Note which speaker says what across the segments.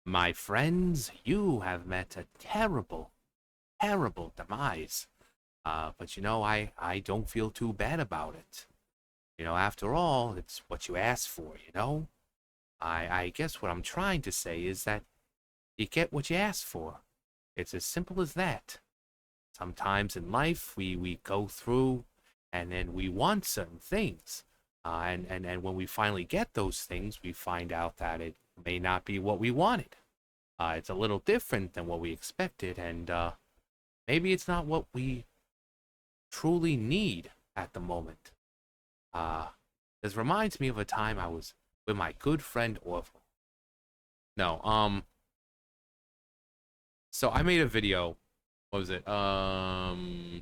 Speaker 1: My friends, you have met a terrible, terrible demise. But I don't feel too bad about it. After all, it's what you asked for, you know? I guess what I'm trying to say is that you get what you asked for. It's as simple as that. Sometimes in life, we go through and then we want certain things. And when we finally get those things, we find out that it may not be what we wanted. It's a little different than what we expected, and maybe it's not what we truly need at the moment. Uh, this reminds me of a time I was with my good friend Orville. No, so I made a video. What was it? When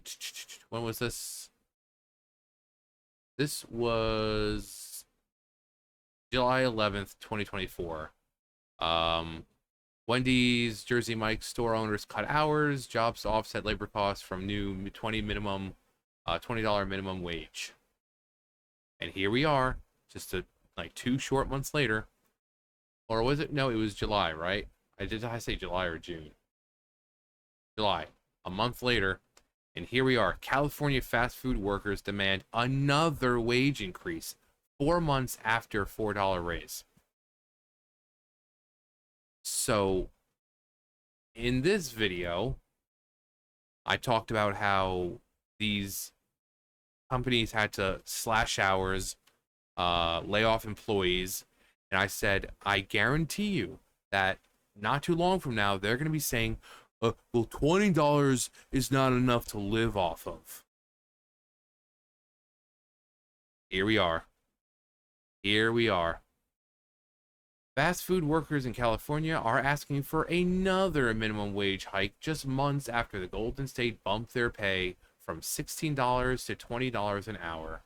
Speaker 1: was this? This was July 11th, 2024. Um, Wendy's Jersey Mike's store owners cut hours, jobs to offset labor costs from new $20 minimum wage. And here we are, just like 2 short months later. Or was it? No, it was July, right? I say July or June? July. A month later, and here we are. California fast food workers demand another wage increase 4 months after $4 raise. So, in this video, I talked about how these companies had to slash hours, lay off employees, and I said, I guarantee you that not too long from now, they're going to be saying, well, $20 is not enough to live off of. Here we are. Here we are. Fast food workers in California are asking for another minimum wage hike just months after the Golden State bumped their pay from $16 to $20 an hour.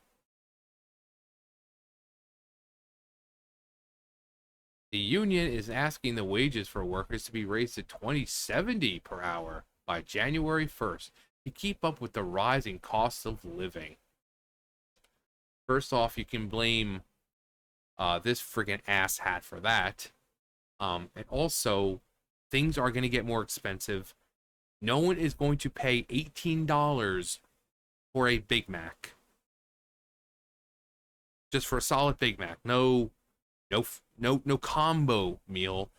Speaker 1: The union is asking the wages for workers to be raised to $20.70 per hour by January 1st to keep up with the rising costs of living. First off, you can blame this friggin' asshat for that. And also, things are going to get more expensive. No one is going to pay $18 for a Big Mac. Just for a solid Big Mac. No combo meal.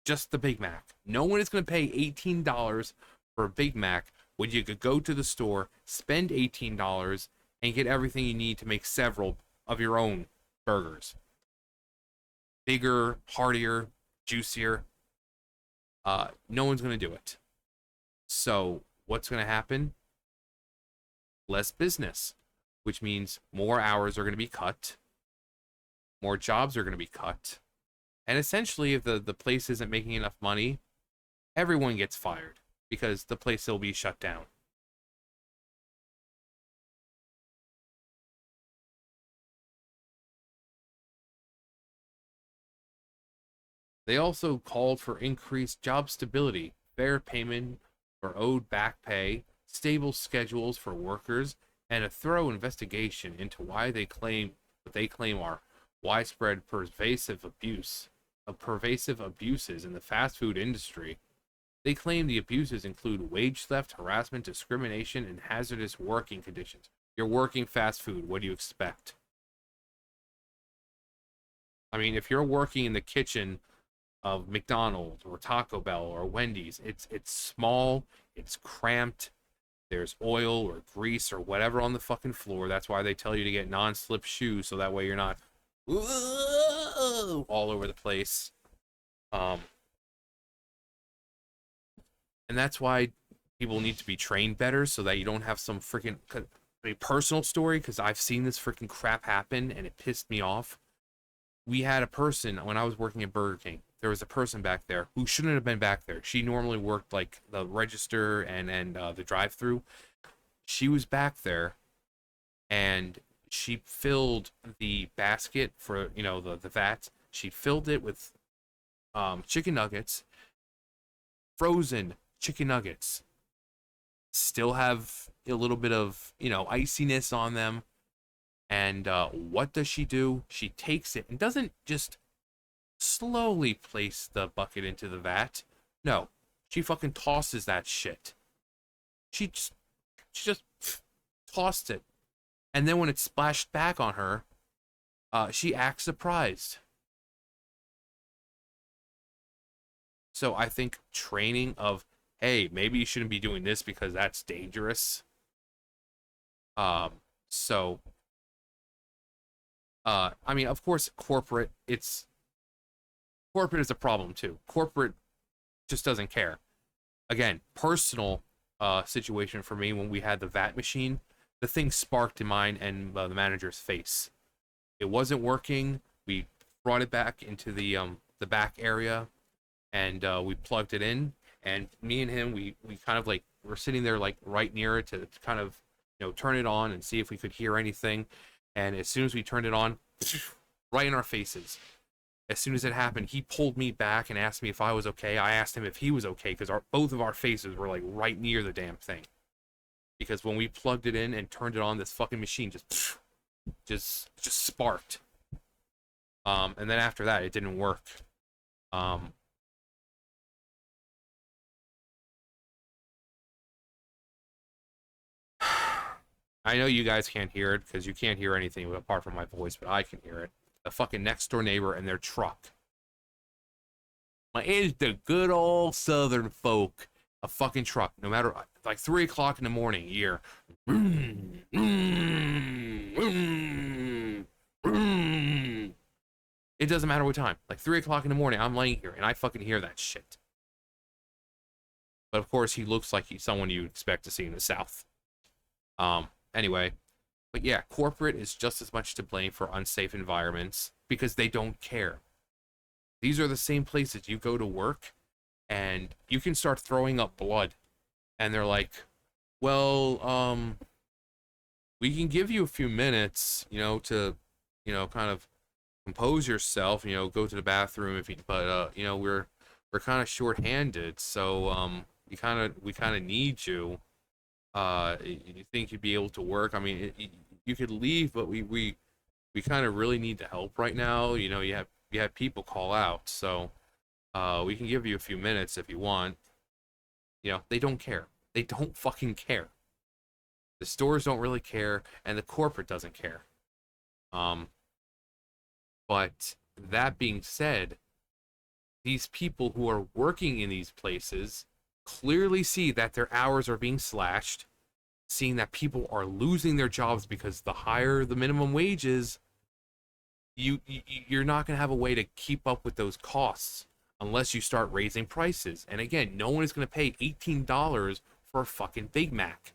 Speaker 1: Just the Big Mac. No one is going to pay $18 for a Big Mac when you could go to the store, spend $18, and get everything you need to make several of your own burgers. Bigger, heartier, juicier. No one's going to do it. So, what's going to happen? Less business, which means more hours are going to be cut, more jobs are going to be cut, and essentially, if the place isn't making enough money, everyone gets fired because the place will be shut down. They also called for increased job stability, fair payment for owed back pay, stable schedules for workers, and a thorough investigation into why they claim are widespread pervasive abuses in the fast food industry. They claim the abuses include wage theft, harassment, discrimination, and hazardous working conditions. You're working fast food. What do you expect? I mean, if you're working in the kitchen of McDonald's or Taco Bell or Wendy's, it's small, it's cramped. There's oil or grease or whatever on the fucking floor. That's why they tell you to get non-slip shoes so that way you're not all over the place. Um, and that's why people need to be trained better so that you don't have some freaking a personal story, because I've seen this freaking crap happen and it pissed me off. We had a person when I was working at Burger King. There was a person back there who shouldn't have been back there. She normally worked like the register and the drive-through. She was back there, and she filled the basket for the vat. She filled it with chicken nuggets, frozen chicken nuggets. Still have a little bit of iciness on them. And what does she do? She takes it and doesn't just slowly place the bucket into the vat. No, she fucking tosses that shit. She she just tossed it, and then when it splashed back on her, she acts surprised. So I think training of, hey, maybe you shouldn't be doing this because that's dangerous. Um, so I mean, of course, corporate is a problem too. Corporate just doesn't care. Again, personal situation for me when we had the VAT machine, the thing sparked in mine and the manager's face. It wasn't working. We brought it back into the back area, and we plugged it in. And me and him, we kind of like were sitting there like right near it to kind of turn it on and see if we could hear anything. And as soon as we turned it on, right in our faces. As soon as it happened, he pulled me back and asked me if I was okay. I asked him if he was okay because both of our faces were like right near the damn thing. Because when we plugged it in and turned it on, this fucking machine just sparked. And then after that, it didn't work. I know you guys can't hear it because you can't hear anything apart from my voice, but I can hear it. The fucking next door neighbor and their truck. It's the good old Southern folk. A fucking truck, no matter like 3 o'clock in the morning. You hear. It doesn't matter what time. Like 3 o'clock in the morning, I'm laying here and I fucking hear that shit. But of course, he looks like he's someone you'd expect to see in the South. Anyway, but yeah, corporate is just as much to blame for unsafe environments because they don't care. These are the same places you go to work and you can start throwing up blood. And they're like, well, we can give you a few minutes, to, kind of compose yourself, go to the bathroom but we're kind of short-handed, so we kind of need you. You think you'd be able to work? I mean, you could leave, but we kind of really need the help right now. You have people call out, so we can give you a few minutes if you want. They don't care. They don't fucking care. The stores don't really care, and the corporate doesn't care. But that being said, these people who are working in these places clearly see that their hours are being slashed, seeing that people are losing their jobs because the higher the minimum wage is, you're not going to have a way to keep up with those costs unless you start raising prices. And again, no one is going to pay $18 for a fucking Big Mac.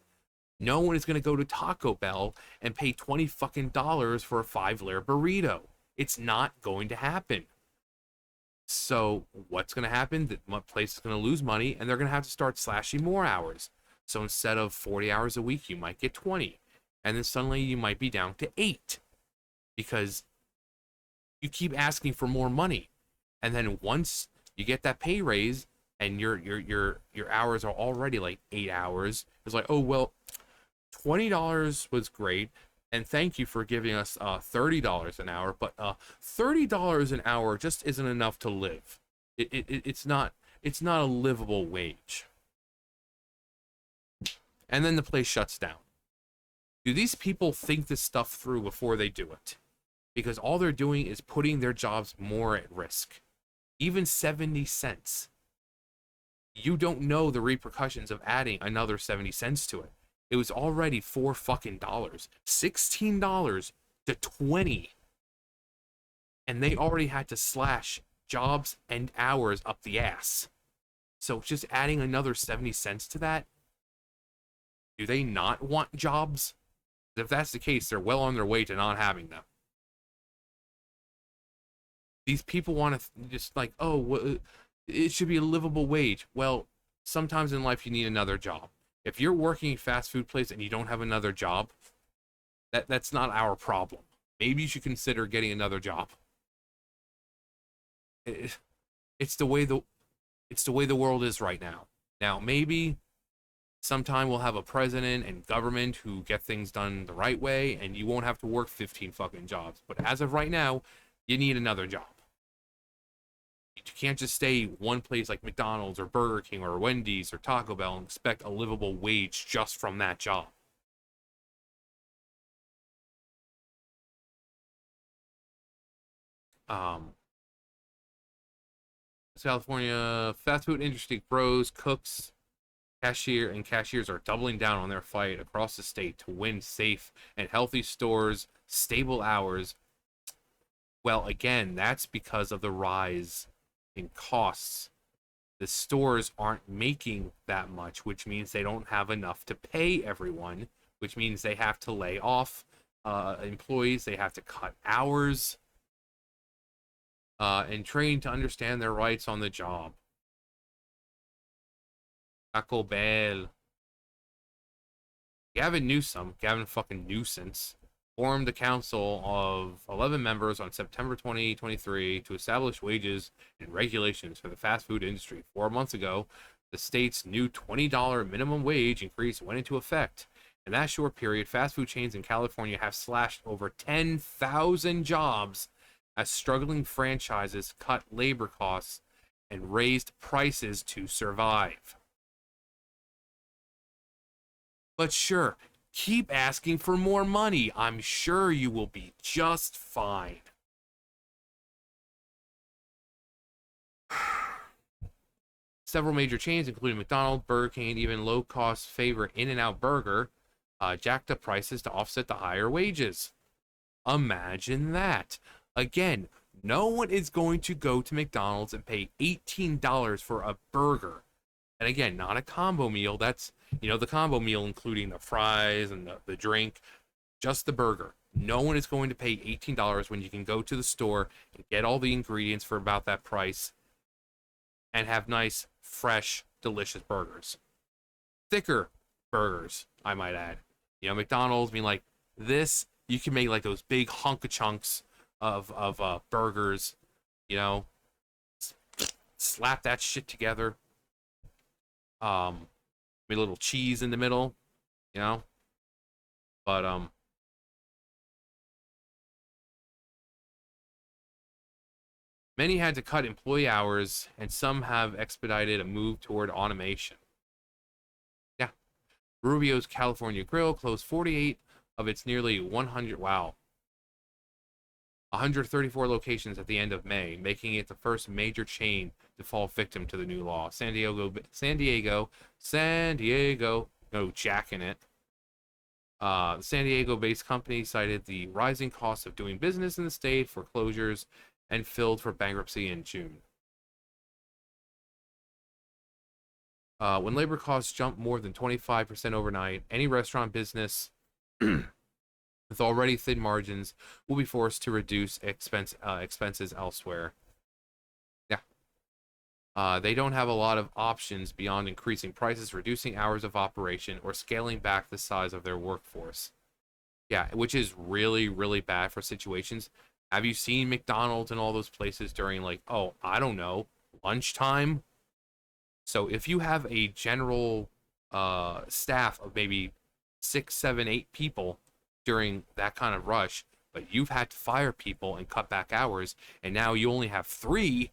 Speaker 1: No one is going to go to Taco Bell and pay $20 fucking for a 5-layer burrito. It's not going to happen. So what's going to happen? The place is going to lose money, and they're going to have to start slashing more hours. So instead of 40 hours a week, you might get 20. And then suddenly you might be down to 8. Because you keep asking for more money. And then once you get that pay raise, and your hours are already like 8 hours, it's like, oh, well, $20 was great. And thank you for giving us $30 an hour, but $30 an hour just isn't enough to live. It's not a livable wage. And then the place shuts down. Do these people think this stuff through before they do it? Because all they're doing is putting their jobs more at risk. Even 70 cents. You don't know the repercussions of adding another 70 cents to it. It was already $4 fucking dollars. $16 to 20. And they already had to slash jobs and hours up the ass. So just adding another 70 cents to that, do they not want jobs? If that's the case, they're well on their way to not having them. These people want to just like, oh, well, it should be a livable wage. Well, sometimes in life you need another job. If you're working a fast food place and you don't have another job, that's not our problem. Maybe you should consider getting another job. It's the way the world is right now. Now, maybe sometime we'll have a president and government who get things done the right way, and you won't have to work 15 fucking jobs. But as of right now, you need another job. You can't just stay one place like McDonald's or Burger King or Wendy's or Taco Bell and expect a livable wage just from that job. Um, California fast food industry grows, cooks, cashiers are doubling down on their fight across the state to win safe and healthy stores, stable hours. Well, again, that's because of the rise in costs. The stores aren't making that much, which means they don't have enough to pay everyone, which means they have to lay off employees, they have to cut hours, and train to understand their rights on the job. Taco Bell. Gavin fucking Nuisance, formed a council of 11 members on September 2023 to establish wages and regulations for the fast food industry. 4 months ago, the state's new $20 minimum wage increase went into effect. In that short period, fast food chains in California have slashed over 10,000 jobs as struggling franchises cut labor costs and raised prices to survive. But sure, keep asking for more money. I'm sure you will be just fine. Several major chains, including McDonald's, Burger King, and even low-cost favorite In-N-Out Burger, jacked up prices to offset the higher wages. Imagine that. Again, no one is going to go to McDonald's and pay $18 for a burger. And again, not a combo meal. That's, the combo meal including the fries and the drink, just the burger. No one is going to pay $18 when you can go to the store and get all the ingredients for about that price and have nice, fresh, delicious burgers. Thicker burgers, I might add. McDonald's, like this, you can make like those big hunk of chunks of burgers, slap that shit together. Maybe a little cheese in the middle, but many had to cut employee hours, and some have expedited a move toward automation. Yeah, Rubio's California Grill closed 48 of its nearly 134 locations at the end of May, making it the first major chain to fall victim to the new law. San Diego, no jack in it. The San Diego-based company cited the rising cost of doing business in the state for closures and filed for bankruptcy in June. When labor costs jump more than 25% overnight, any restaurant business with already thin margins will be forced to reduce expenses elsewhere. They don't have a lot of options beyond increasing prices, reducing hours of operation, or scaling back the size of their workforce. Yeah, which is really, really bad for situations. Have you seen McDonald's and all those places during, I don't know, lunchtime? So if you have a general staff of maybe 6, 7, 8 people during that kind of rush, but you've had to fire people and cut back hours, and now you only have 3.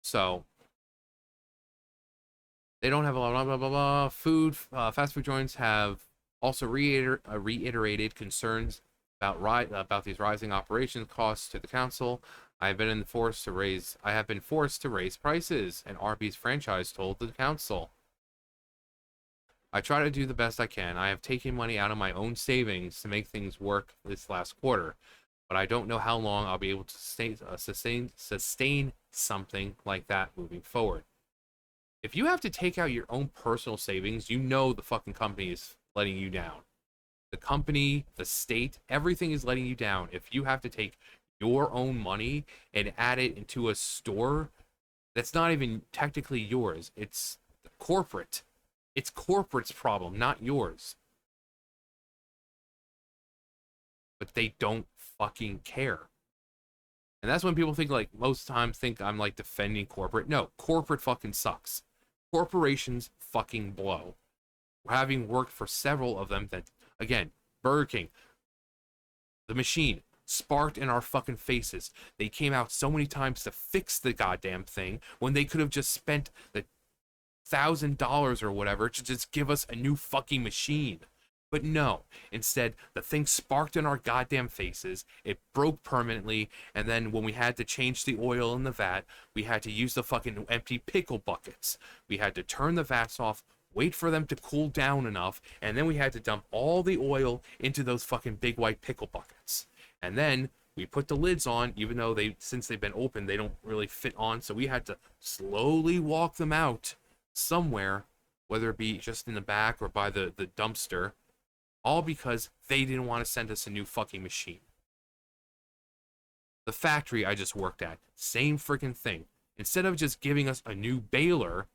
Speaker 1: So they don't have a lot of blah, blah, blah. Fast food joints have also reiterated concerns about these rising operation costs to the council. I have been forced to raise prices, and Arby's franchise told the council. I try to do the best I can. I have taken money out of my own savings to make things work this last quarter, but I don't know how long I'll be able to sustain something like that moving forward. If you have to take out your own personal savings, the fucking company is letting you down. The company, the state, everything is letting you down. If you have to take your own money and add it into a store that's not even technically yours, it's corporate. It's corporate's problem, not yours. But they don't fucking care. And that's when people think, most times think I'm, defending corporate. No, corporate fucking sucks. Corporations fucking blow. Having worked for several of them that, again, Burger King, The machine sparked in our fucking faces. They came out so many times to fix the goddamn thing when they could have just spent the $1,000 or whatever to just give us a new fucking machine. But no, instead, the thing sparked in our goddamn faces, it broke permanently, and then when we had to change the oil in the vat, we had to use the fucking empty pickle buckets. We had to turn the vats off, wait for them to cool down enough, and then we had to dump all the oil into those fucking big white pickle buckets. And then we put the lids on, even though since they've been open, they don't really fit on, so we had to slowly walk them out somewhere, whether it be just in the back or by the dumpster, all because they didn't want to send us a new fucking machine. The factory I just worked at, same freaking thing. Instead of just giving us a new baler,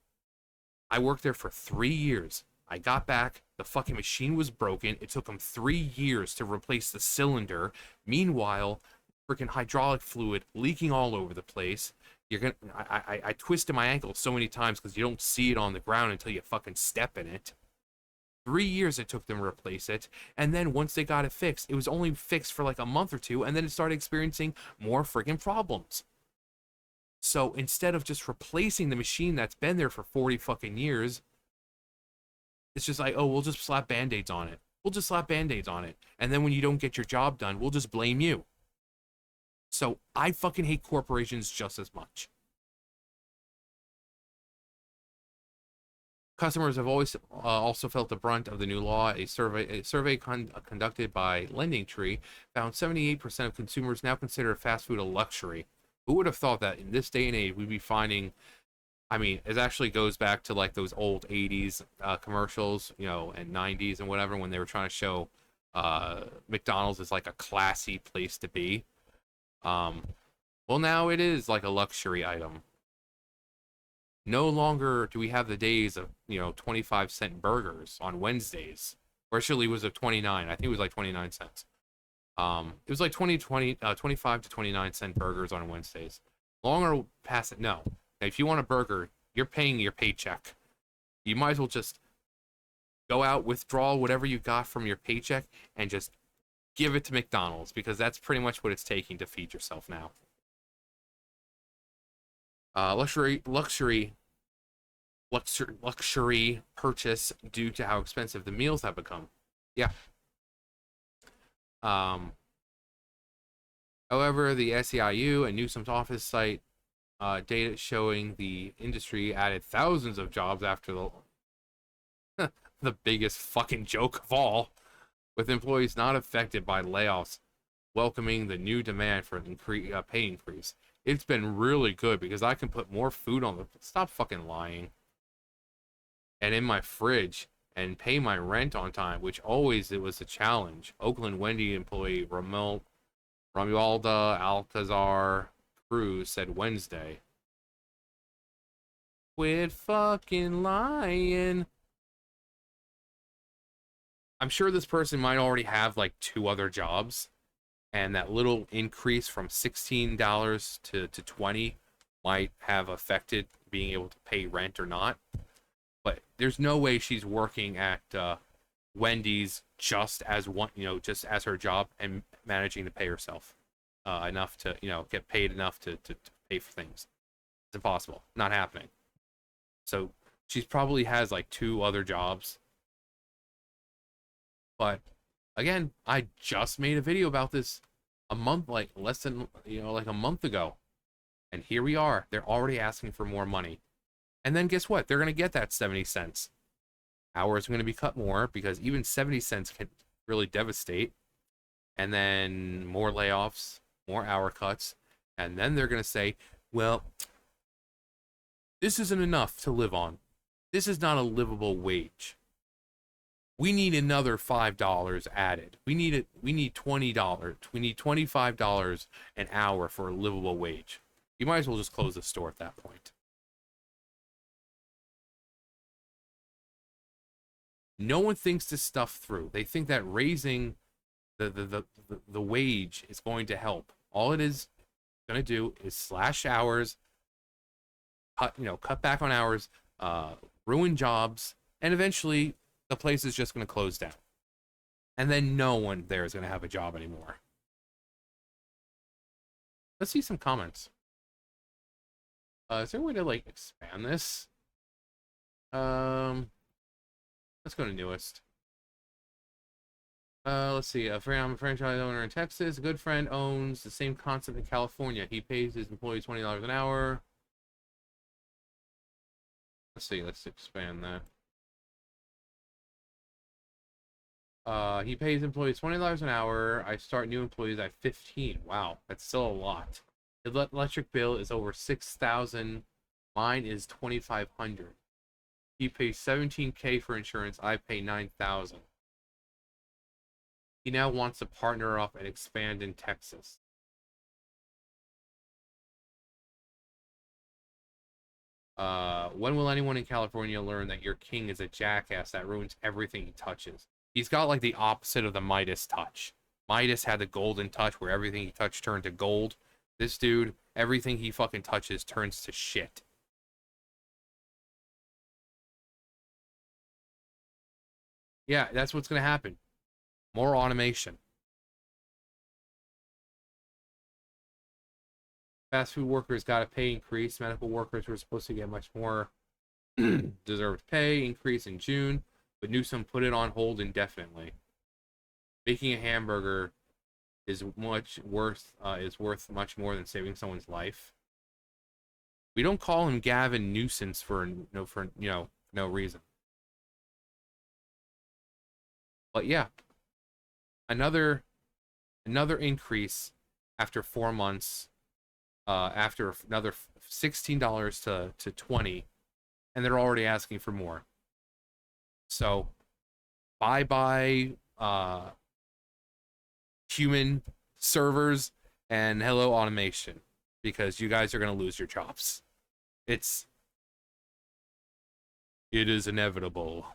Speaker 1: I worked there for 3 years. I got back, the fucking machine was broken. It took them 3 years to replace the cylinder. Meanwhile, freaking hydraulic fluid leaking all over the place. I twisted my ankle so many times because you don't see it on the ground until you fucking step in it. 3 years it took them to replace it, and then once they got it fixed, it was only fixed for like a month or two, and then it started experiencing more friggin' problems. So instead of just replacing the machine that's been there for 40 fucking years, it's just like, oh, we'll just slap band-aids on it. We'll just slap band-aids on it. And then when you don't get your job done, we'll just blame you. So I fucking hate corporations just as much. Customers have always also felt the brunt of the new law. A survey conducted by LendingTree found 78% of consumers now consider fast food a luxury. Who would have thought that in this day and age we'd be finding, I mean, it actually goes back to like those old 80s commercials, you know, and 90s and whatever, when they were trying to show McDonald's as like a classy place to be. Well, now it is like a luxury item. No longer do we have the days of, you know, 25-cent burgers on Wednesdays. Or actually it was of 29. I think it was like 29 cents. It was like 25 to 29-cent burgers on Wednesdays. Longer past it, no. If you want a burger, you're paying your paycheck. You might as well just go out, withdraw whatever you got from your paycheck, and just give it to McDonald's, because that's pretty much what it's taking to feed yourself now. Luxury purchase due to how expensive the meals have become. Yeah. However, the SEIU and Newsom's office cite data showing the industry added thousands of jobs after the biggest fucking joke of all, with employees not affected by layoffs welcoming the new demand for an pay increase. It's been really good because I can put more food on the... Stop fucking lying. And in my fridge and pay my rent on time, which always it was a challenge. Oakland Wendy employee Romualda Alcazar Cruz said Wednesday. Quit fucking lying. I'm sure this person might already have like 2 other jobs, and that little increase from $16 to $20 might have affected being able to pay rent or not. But there's no way she's working at Wendy's just as one, you know, just as her job and managing to pay herself enough to, you know, get paid enough to pay for things. It's impossible. Not happening. So she probably has like 2 other jobs. But again, I just made a video about this a month, like less than, you know, like a month ago. And here we are. They're already asking for more money. And then guess what? They're going to get that 70 cents. Hours are going to be cut more because even 70 cents can really devastate. And then more layoffs, more hour cuts. And then they're going to say, well, this isn't enough to live on. This is not a livable wage. We need another $5 added. We need $20. We need $25 an hour for a livable wage. You might as well just close the store at that point. No one thinks this stuff through. They think that raising the wage is going to help. All it is going to do is slash hours, cut back on hours, ruin jobs, and eventually the place is just going to close down. And then no one there is going to have a job anymore. Let's see some comments. Is there a way to like expand this? Let's go to newest. Let's see. I'm a franchise owner in Texas. A good friend owns the same concept in California. He pays his employees $20 an hour. Let's see. Let's expand that. He pays employees $20 an hour. I start new employees at 15. Wow, that's still a lot. The electric bill is over 6,000. Mine is 2,500. He pays 17K for insurance. I pay 9,000. He now wants to partner up and expand in Texas. When will anyone in California learn that your king is a jackass that ruins everything he touches? He's got like the opposite of the Midas touch. Midas had the golden touch where everything he touched turned to gold. This dude, everything he fucking touches turns to shit. Yeah, that's what's gonna happen. More automation. Fast food workers got a pay increase. Medical workers were supposed to get much more deserved pay increase in June, but Newsom put it on hold indefinitely. Making a hamburger is worth much more than saving someone's life. We don't call him Gavin Nuisance for no reason. But yeah, another increase after 4 months. After another $16 to 20, and they're already asking for more. So, bye human servers and hello automation, because you guys are gonna lose your jobs. It is inevitable.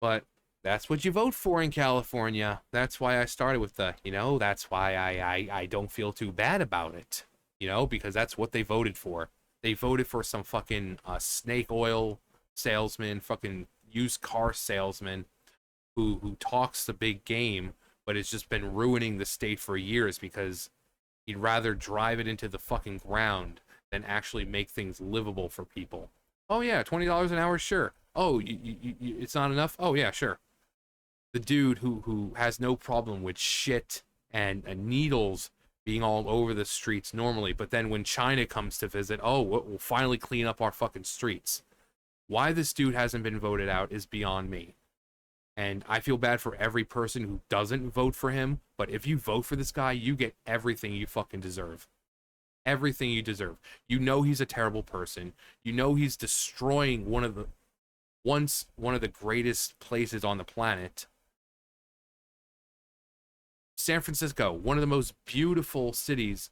Speaker 1: But that's what you vote for in California. That's why I started with that's why I don't feel too bad about it. Because that's what they voted for. They voted for some fucking snake oil salesman, fucking used car salesman who talks the big game, but has just been ruining the state for years because he'd rather drive it into the fucking ground than actually make things livable for people. Oh yeah, $20 an hour, sure. Oh, it's not enough? Oh yeah, sure. The dude who has no problem with shit and needles being all over the streets normally, but then when China comes to visit, oh, we'll finally clean up our fucking streets. Why this dude hasn't been voted out is beyond me. And I feel bad for every person who doesn't vote for him, but if you vote for this guy, you get everything you fucking deserve. Everything you deserve. You know he's a terrible person. You know he's destroying one of the greatest places on the planet. San Francisco, one of the most beautiful cities.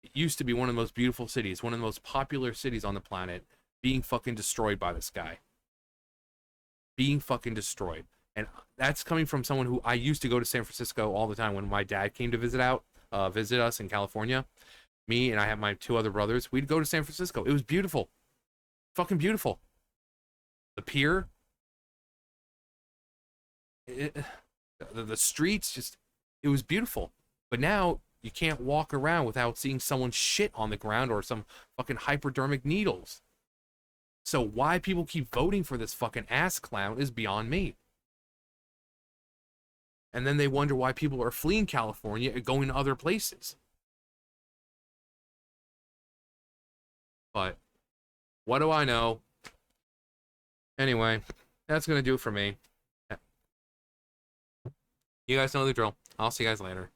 Speaker 1: It used to be one of the most beautiful cities, one of the most popular cities on the planet, being fucking destroyed by this guy. Being fucking destroyed. And that's coming from someone who I used to go to San Francisco all the time when my dad came to visit us in California. Me and I have my 2 other brothers. We'd go to San Francisco. It was beautiful. Fucking beautiful. The pier. The streets, just, it was beautiful. But now you can't walk around without seeing someone shit on the ground or some fucking hypodermic needles. So why people keep voting for this fucking ass clown is beyond me. And then they wonder why people are fleeing California and going to other places. But what do I know? Anyway, that's going to do it for me. You guys know the drill. I'll see you guys later.